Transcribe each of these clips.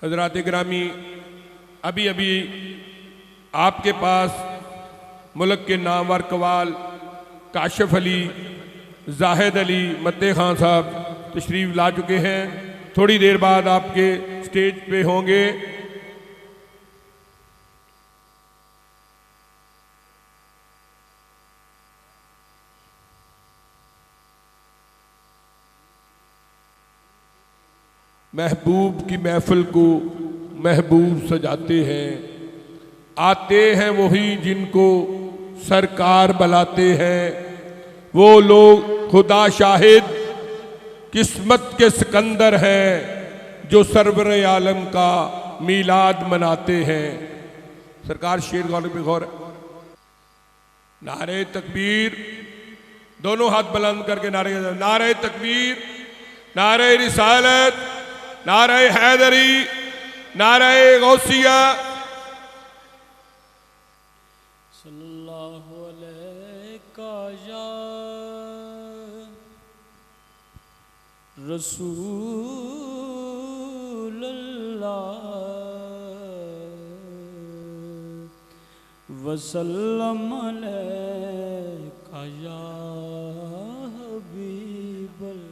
हजरात गिरामी, अभी अभी आपके पास मुल्क के नामवर कवाल काशिफ अली, जाहिद अली, मत्ते खान साहब तशरीफ़ ला चुके हैं। थोड़ी देर बाद आपके स्टेज पे होंगे। महबूब की महफिल को महबूब सजाते हैं, आते हैं वही जिनको सरकार बुलाते हैं। वो लोग खुदा शाहिद किस्मत के सिकंदर हैं जो सरवर आलम का मीलाद मनाते हैं। सरकार शेर गौर पे गौर। नारे तकबीर, दोनों हाथ बुलंद करके नारे, नारे तकबीर, नारे रिसालत, नारे हैदरी, नारे गौसिया। सल्लल्लाहु अलैका या रसूल अल्लाह वसल्लम अलैका या हबीब अल्लाह।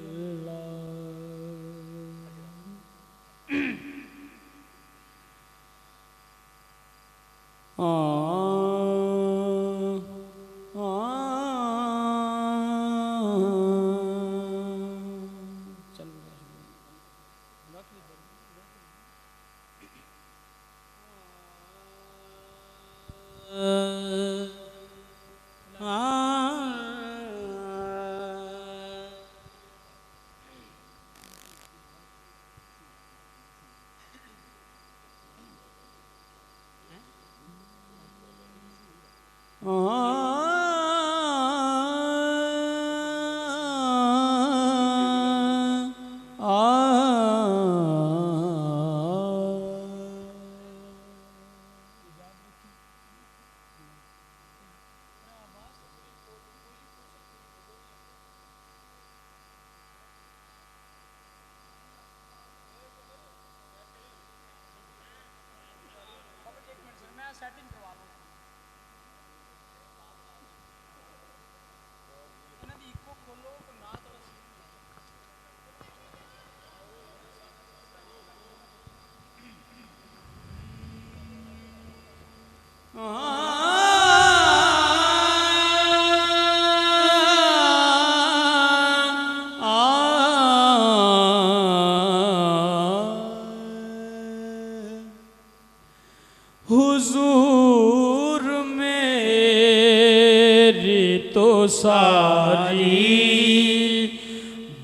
हुजूर मेरी तो सारी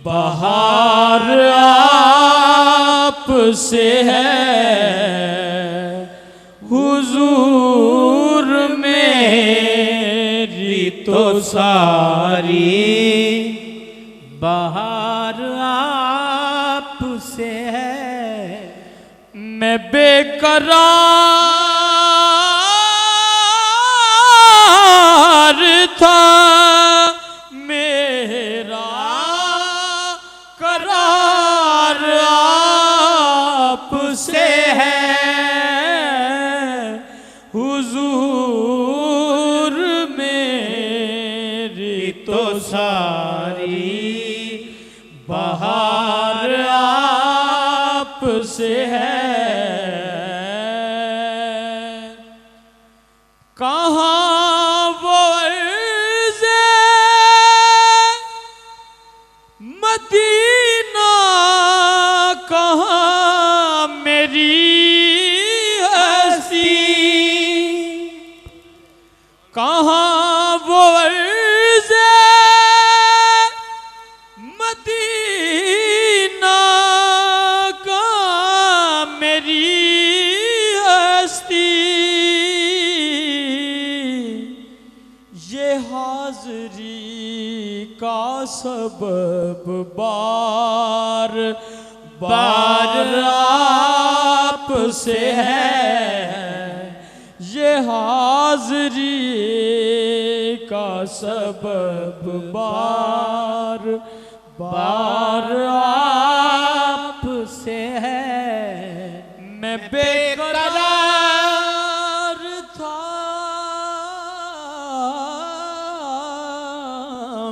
बहार आप से है। हुजूर मेरी तो सारी बहार आप से है। मैं बेकरार था, मेरा करार आप से है। हुजूर मेरी तो सारी बहार आप से है। कहाँ वो अर्ज़े मदीना, कहाँ मेरी हस्ती, कहाँ वो अर्ज़े मदीना, कहाँ मेरी हस्ती। ये हाज़री का सबब बार बार आप से है। ये हाज़री का सबब बार बार आप से है। मैं बेकरार था,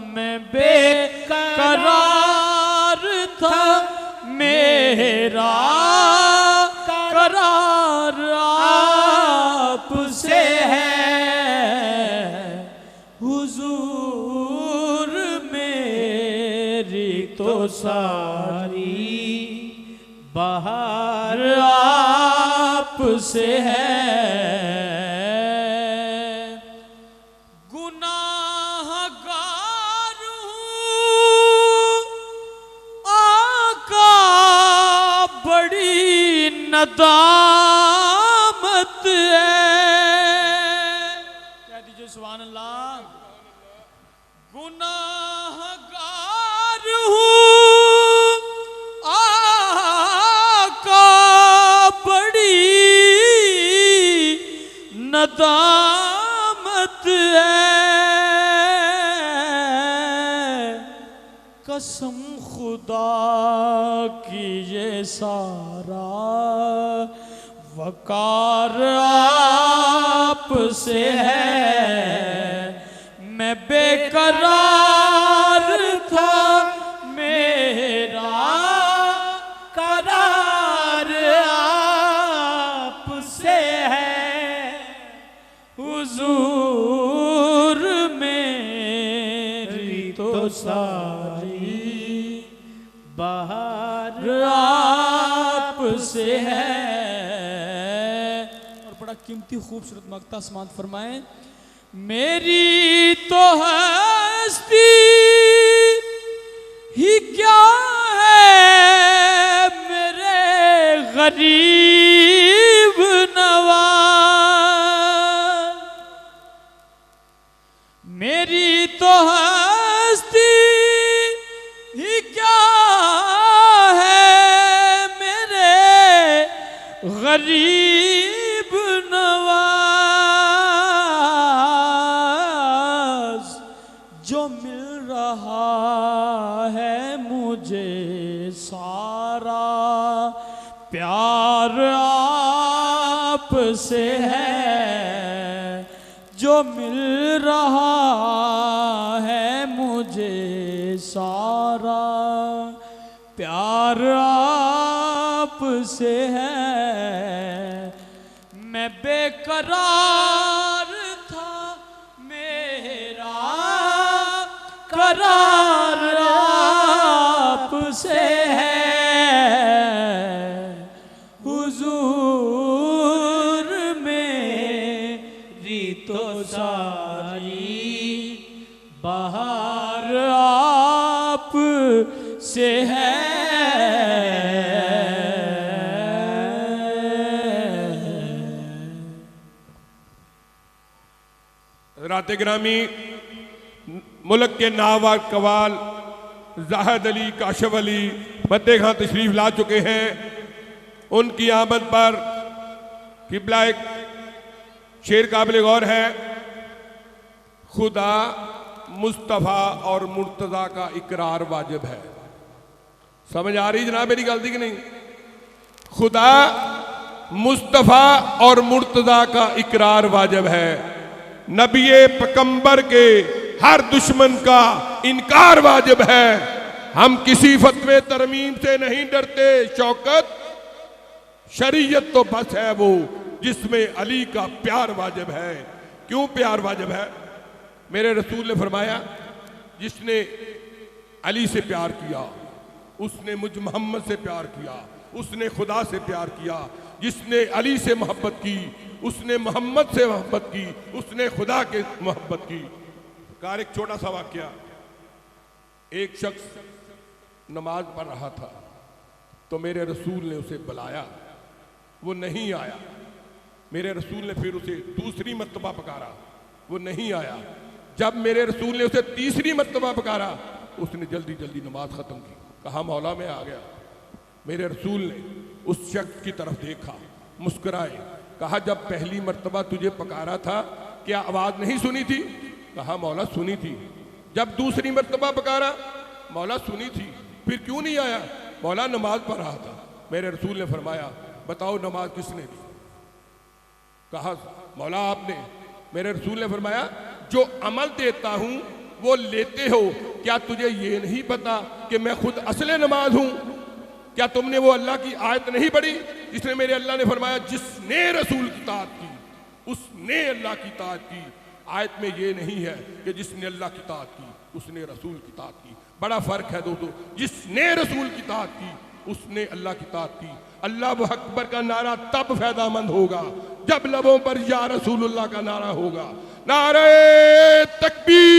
मैं बेकरार था, मेरा करार आपसे है। हुजूर मेरी तो सारी बहार आपसे है। गुनाहगार हूँ आका, बड़ी नदामत है। कह दीजिए सुभान अल्लाह। गुनाहगार हूँ आका, बड़ी नदामत है। कसम खुदा की ये सारा वकार आपसे है। मैं बेकरार था, मेरा करार आपसे है। हुजूर मेरी तो सारी बहार आपसे है। और बड़ा कीमती खूबसूरत मक्ता समात फरमाएं। मेरी तो हस्ती ही क्या है मेरे गरीब नवाज, मेरी तो हस्ती ही क्या है मेरे गरीब नवाज। जो मिल रहा है मुझे सारा प्यार आपसे है। जो मिल रहा है मुझे सारा प्यार आपसे है। मैं बेकरार था, मेरा करार आपसे है। हुजूर मेरी तो सारी बहार आपसे है। रात ग्रामी मुल्क के नावा कवाल जाहिद अली काशफ अली फतेह खां तशरीफ ला चुके हैं। उनकी आमद पर किबला एक शेर काबिल गौर है। खुदा मुस्तफ़ा और मुर्तज़ा का इकरार वाजिब है। समझ आ रही जनाब मेरी गलती कि नहीं? खुदा मुस्तफ़ा और मुर्तज़ा का इकरार वाजिब है। नबी पैगंबर के हर दुश्मन का इनकार वाजिब है। हम किसी फतवे तरमीम से नहीं डरते शौकत, शरीयत तो बस है वो जिसमें अली का प्यार वाजिब है। क्यों प्यार वाजिब है? मेरे रसूल ने फरमाया, जिसने अली से प्यार किया उसने मुझ मोहम्मद से प्यार किया, उसने खुदा से प्यार किया। जिसने अली से मोहब्बत की उसने मोहम्मद से मोहब्बत की, उसने खुदा के मोहब्बत की। कार एक छोटा सा वाकया। एक शख्स नमाज पढ़ रहा था तो मेरे रसूल ने उसे बुलाया, वो नहीं आया। मेरे रसूल ने फिर उसे दूसरी मर्तबा पुकारा, वो नहीं आया। जब मेरे रसूल ने उसे तीसरी मर्तबा पुकारा उसने जल्दी जल्दी नमाज खत्म की। कहा मौला मैं आ गया। मेरे रसूल ने उस शख्स की तरफ देखा, मुस्कुराए, कहा जब पहली मर्तबा तुझे पुकारा था क्या आवाज नहीं सुनी थी? कहा मौला सुनी थी। जब दूसरी मर्तबा पुकारा? मौला सुनी थी। फिर क्यों नहीं आया? मौला नमाज पढ़ रहा था। मेरे रसूल ने फरमाया बताओ नमाज किसने दी? कहा मौला आपने। मेरे रसूल ने फरमाया जो अमल देता हूं वो लेते हो, क्या तुझे ये नहीं पता कि मैं खुद असले नमाज हूं? क्या तुमने वो अल्लाह की आयत नहीं पढ़ी जिसने मेरे अल्लाह ने फरमाया जिसने रसूल की ताअत की उसने अल्लाह की ताअत की? आयत में ये नहीं है कि जिसने अल्लाह की ताअत की उसने रसूल की ताअत की। बड़ा फर्क है दोस्तों। जिसने रसूल की ताअत की उसने अल्लाह की ताअत की। अल्लाह अकबर का नारा तब फायदामंद होगा जब लबों पर या रसूलुल्लाह का नारा होगा। नारे तकबीर।